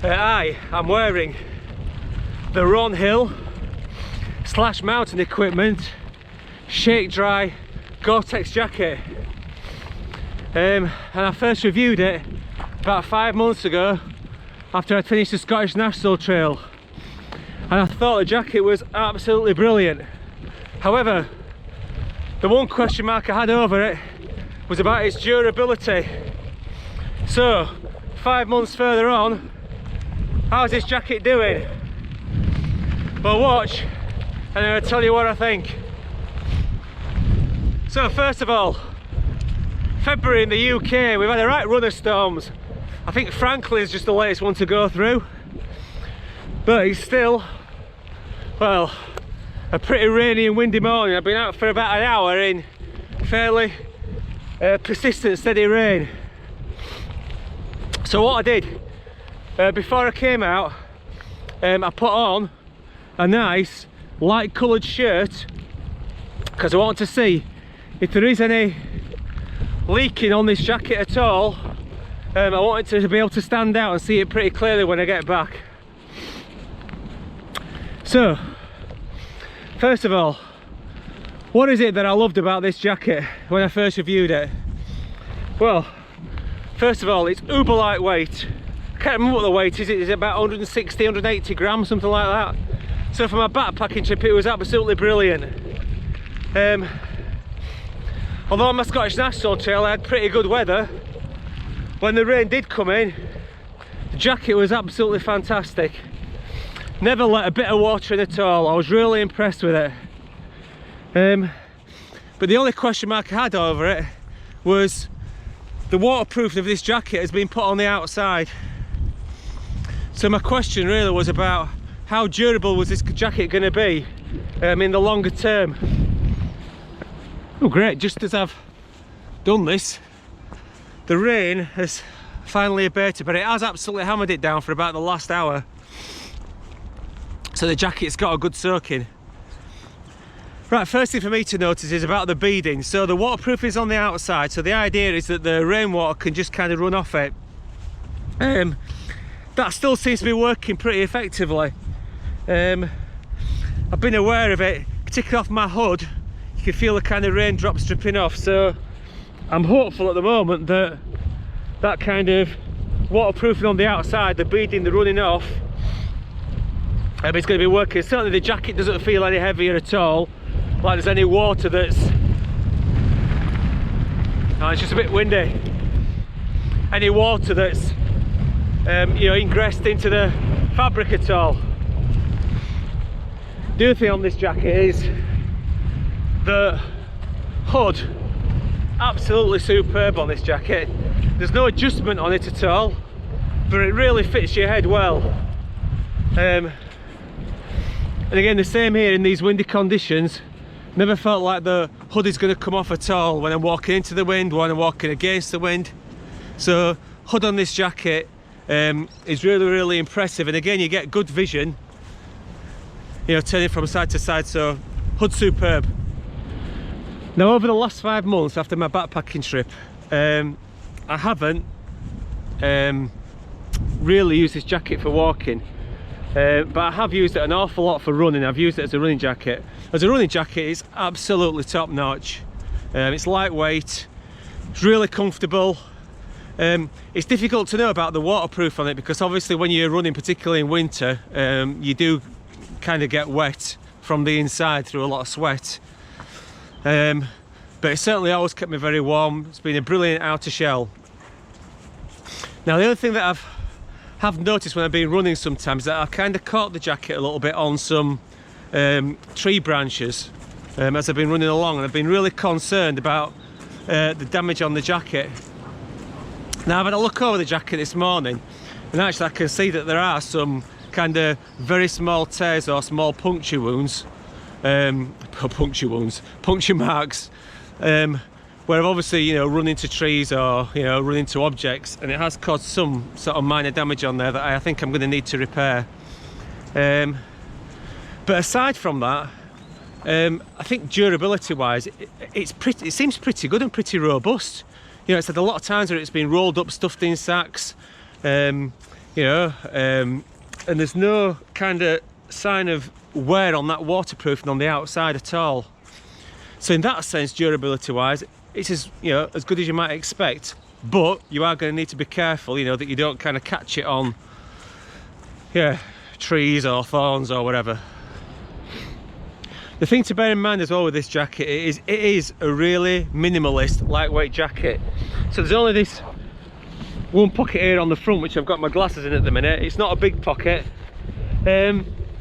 I'm wearing the Ron Hill / mountain equipment Shakedry Goretex jacket, and I first reviewed it about 5 months ago after I'd finished the Scottish National Trail, and I thought the jacket was absolutely brilliant. However, the one question mark I had over it was about its durability. So 5 months further on, how's this jacket doing? Well, watch and I'll tell you what I think. So first of all, February in the UK, we've had a right run of storms. I think Franklin's just the latest one to go through, but it's still, well, a pretty rainy and windy morning. I've been out for about an hour in fairly persistent steady rain. So what I did before I came out, I put on a nice light coloured shirt because I want to see if there is any leaking on this jacket at all. I want it to be able to stand out and see it pretty clearly when I get back. So first of all, what is it that I loved about this jacket when I first reviewed it? Well, first of all, it's uber lightweight. I can't remember what the weight is. It's about 160, 180 grams, something like that. So for my backpacking trip, it was absolutely brilliant. Although on my Scottish National Trail I had pretty good weather, when the rain did come in, the jacket was absolutely fantastic. Never let a bit of water in at all. I was really impressed with it. But the only question mark I had over it was the waterproofing of this jacket has been put on the outside. So my question really was about how durable was this jacket going to be in the longer term. Oh great, just as I've done this, the rain has finally abated, but it has absolutely hammered it down for about the last hour. So the jacket's got a good soaking. Right, first thing for me to notice is about the beading. So the waterproof is on the outside, so the idea is that the rainwater can just kind of run off it. That still seems to be working pretty effectively. I've been aware of it, particularly off my hood. You can feel the kind of raindrops dripping off, so I'm hopeful at the moment that that kind of waterproofing on the outside, the beading, the running off, it's going to be working. Certainly the jacket doesn't feel any heavier at all, like there's any water that's... Oh, it's just a bit windy. Any water that's you know, ingressed into the fabric at all. The other thing on this jacket is the hood. Absolutely superb on this jacket. There's no adjustment on it at all, but it really fits your head well. And again, the same here in these windy conditions. Never felt like the hood is going to come off at all when I'm walking into the wind, when I'm walking against the wind. So hood on this jacket is really impressive, and again you get good vision, you know, turning from side to side. So hood superb. Now over the last 5 months after my backpacking trip, I haven't really used this jacket for walking, but I have used it an awful lot for running. I've used it as a running jacket. As a running jacket, it's absolutely top notch. It's lightweight, it's really comfortable. It's difficult to know about the waterproof on it because obviously when you're running, particularly in winter, you do kind of get wet from the inside through a lot of sweat. But it certainly always kept me very warm. It's been a brilliant outer shell. Now the other thing that have noticed when I've been running sometimes is that I've kind of caught the jacket a little bit on some tree branches as I've been running along, and I've been really concerned about the damage on the jacket. Now I've had a look over the jacket this morning, and actually I can see that there are some kind of very small tears or small puncture wounds, puncture marks, where I've obviously, you know, run into trees or, you know, run into objects, and it has caused some sort of minor damage on there that I think I'm going to need to repair. But aside from that, I think durability wise it seems pretty good and pretty robust. You know, it's had a lot of times where it's been rolled up, stuffed in sacks, you know, and there's no kind of sign of wear on that waterproofing on the outside at all. So in that sense, durability wise, it's as, you know, as good as you might expect, but you are going to need to be careful, you know, that you don't kind of catch it on, yeah, trees or thorns or whatever. The thing to bear in mind as well with this jacket is it is a really minimalist, lightweight jacket. So there's only this one pocket here on the front, which I've got my glasses in at the minute. It's not a big pocket.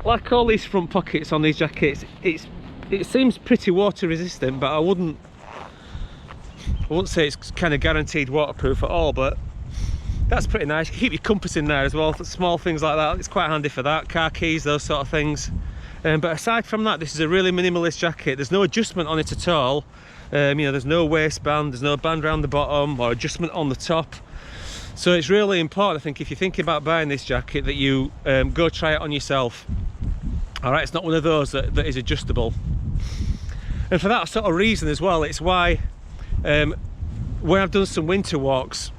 Like all these front pockets on these jackets, it seems pretty water resistant, but I wouldn't say it's kind of guaranteed waterproof at all, but that's pretty nice. You can keep your compass in there as well, small things like that. It's quite handy for that, car keys, those sort of things. But aside from that, this is a really minimalist jacket. There's no adjustment on it at all. You know, there's no waistband, there's no band around the bottom or adjustment on the top. So it's really important, I think, if you're thinking about buying this jacket, that you go try it on yourself. All right, it's not one of those that is adjustable. And for that sort of reason as well, it's why when I've done some winter walks,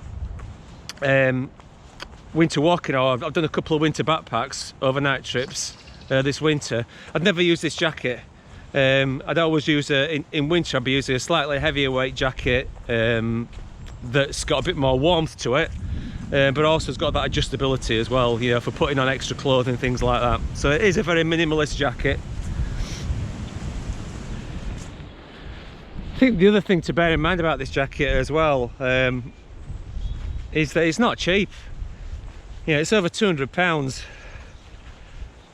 winter walking, or I've done a couple of winter backpacks, overnight trips this winter, I'd never use this jacket. I'd always use in winter, I'd be using a slightly heavier weight jacket that's got a bit more warmth to it, but also has got that adjustability as well, you know, for putting on extra clothing, things like that. So it is a very minimalist jacket. I think the other thing to bear in mind about this jacket as well is that it's not cheap. You know, it's over £200.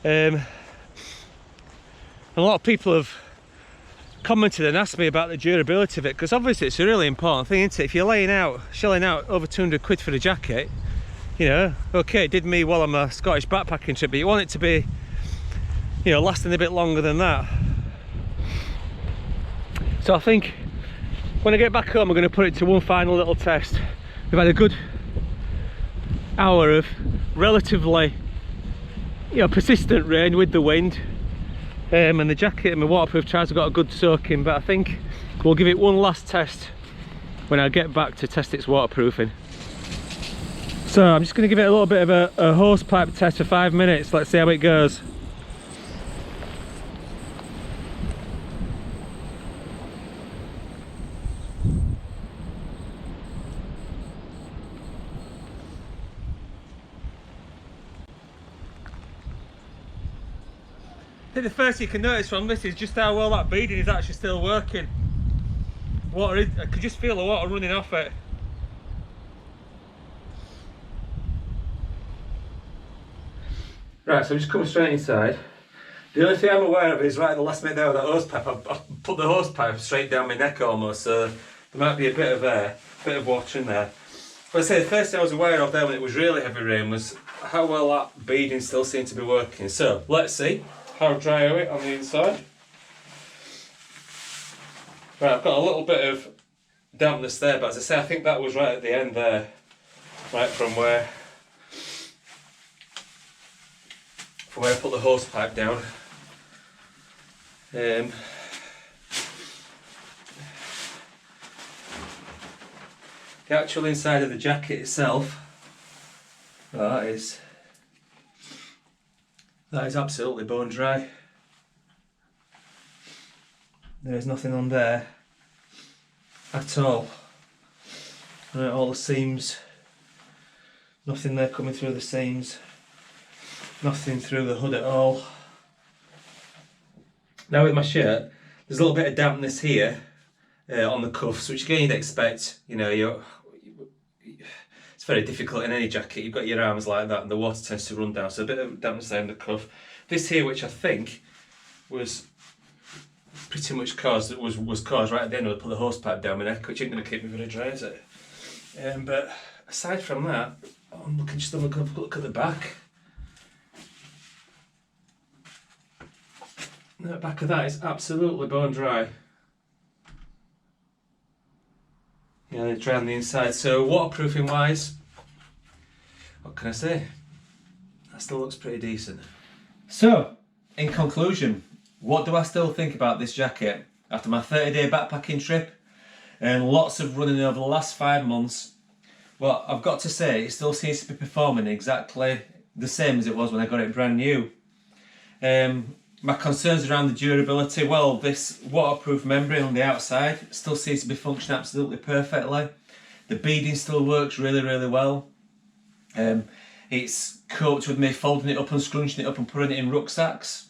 And a lot of people have commented and asked me about the durability of it, because obviously it's a really important thing, isn't it? If you're shelling out over 200 quid for a jacket, you know, okay, it did me well on my Scottish backpacking trip, but you want it to be, you know, lasting a bit longer than that. So I think when I get back home, I'm going to put it to one final little test. We've had a good hour of relatively, you know, persistent rain with the wind, and the jacket and my waterproof trousers got a good soaking, but I think we'll give it one last test when I get back to test its waterproofing. So I'm just going to give it a little bit of a horsepipe test for 5 minutes. Let's see how it goes. I think the first thing you can notice from this is just how well that beading is actually still working. I could just feel the water running off it. Right, so I'm just coming straight inside. The only thing I'm aware of is right at the last minute there with that hose pipe, I've put the hose pipe straight down my neck almost, so there might be a bit of water in there. But I say the first thing I was aware of there when it was really heavy rain was how well that beading still seemed to be working. So let's see how dry are we on the inside. Right, I've got a little bit of dampness there, but as I say, I think that was right at the end there, right from where I put the hose pipe down. The actual inside of the jacket itself, that is absolutely bone dry. There's nothing on there at all. Right, all the seams, nothing there coming through the seams, nothing through the hood at all. Now with my shirt, there's a little bit of dampness here on the cuffs, which again you'd expect. You know, it's very difficult in any jacket. You've got your arms like that and the water tends to run down, so a bit of dampness there in the cuff. This here, which I think was pretty much caused right at the end when I put the hose pipe down my neck, which ain't going to keep me very dry, is it? But aside from that, I'm looking, just have a look at the back. The back of that is absolutely bone dry. Yeah, it's dry on the inside. So waterproofing wise, what can I say? That still looks pretty decent. So, in conclusion, what do I still think about this jacket? After my 30-day backpacking trip and lots of running over the last 5 months, Well, I've got to say, it still seems to be performing exactly the same as it was when I got it brand new. My concerns around the durability, well, this waterproof membrane on the outside still seems to be functioning absolutely perfectly. The beading still works really, really well. It's coped with me folding it up and scrunching it up and putting it in rucksacks.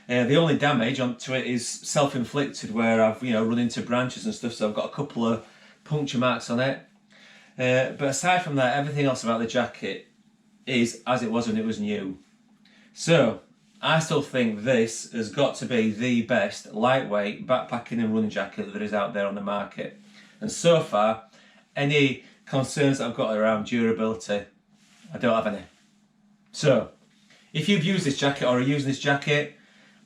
The only damage onto it is self-inflicted, where I've run into branches and stuff, so I've got a couple of puncture marks on it. But aside from that, everything else about the jacket is as it was when it was new. So I still think this has got to be the best lightweight backpacking and running jacket that there is out there on the market. And so far, any concerns that I've got around durability, I don't have any. So if you've used this jacket or are using this jacket,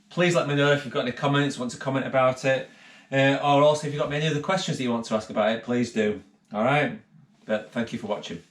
please let me know if you've got any comments, want to comment about it, or also if you've got any other questions that you want to ask about it, please do. All right, but thank you for watching.